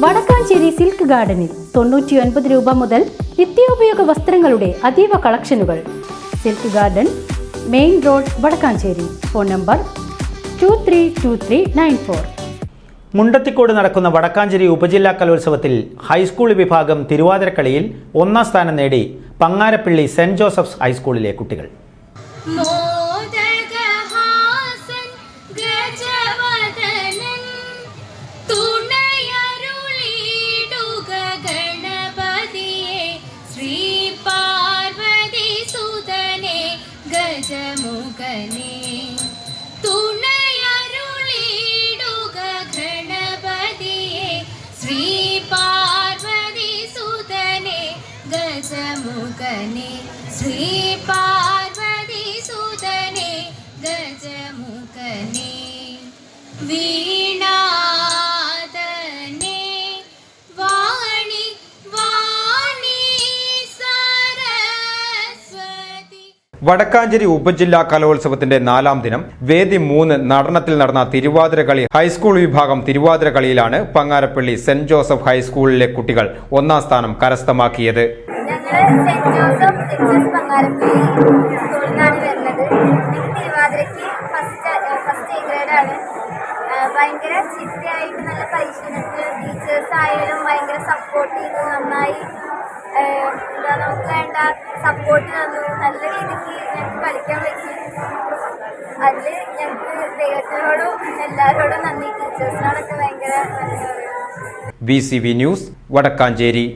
Vadakkanchery silk ഗാർഡനിൽ 99 രൂപ മുതൽ നിത്യോപയോഗ വസ്ത്രങ്ങളുടെ അതീവ കളക്ഷനുകൾ. Silk garden, main road, Vadakkanchery. Phone number 232394. Mundathikode നടക്കുന്ന വടക്കാഞ്ചേരി ഉപജില്ലാ കലോത്സവത്തിൽ ഹൈസ്കൂൾ വിഭാഗം തിരുവാതിരക്കളിയിൽ ഒന്നാം സ്ഥാനം നേടി പങ്ങാരപ്പള്ളി സെന്റ് ജോസഫ്സ് ഹൈസ്കൂളിലെ കുട്ടികൾ. ശ്രീ പാർവതി സുതനെ ഗജമുഖനെ വീണാതനെ വാണി വാണി സരസ്വതി. വടക്കാഞ്ചേരി ഉപജില്ലാ കലോത്സവത്തിന്റെ 4ാം ദിനം വേദി 3 നടനത്തിൽ നടന്ന തിരുവാതിരക്കളി ഹൈസ്കൂൾ വിഭാഗം തിരുവാതിരക്കളിയിലാണ് പങ്ങാരപ്പള്ളി സെന്റ് ജോസഫ് ഹൈസ്കൂളിലെ കുട്ടികൾ ഒന്നാം സ്ഥാനം കരസ്ഥമാക്കിയത്. സെന്റ് ജോസഫ് പങ്ങാരപ്പള്ളി സ്കൂളിൽ നിന്നാണ് വരുന്നത്. തിരുവാതിരയ്ക്ക് ഫസ്റ്റ് ഗ്രേഡാണ്. ഭയങ്കര ചിട്ടയായിട്ട് നല്ല പരിശീലനത്തിൽ ടീച്ചേഴ്സ് ആയാലും ഭയങ്കര സപ്പോർട്ട് ചെയ്തു. നന്നായി നമുക്ക് വേണ്ട സപ്പോർട്ട് തന്നു. നല്ല രീതിക്ക് ഞങ്ങൾക്ക് കളിക്കാൻ പറ്റി. അതിൽ ഞങ്ങൾക്ക് ദൈവത്തിനോടും എല്ലാവരോടും നന്ദി. ടീച്ചേഴ്സിനോടൊക്കെ ഭയങ്കര നന്ദി. VCV news, Vadakkanchery.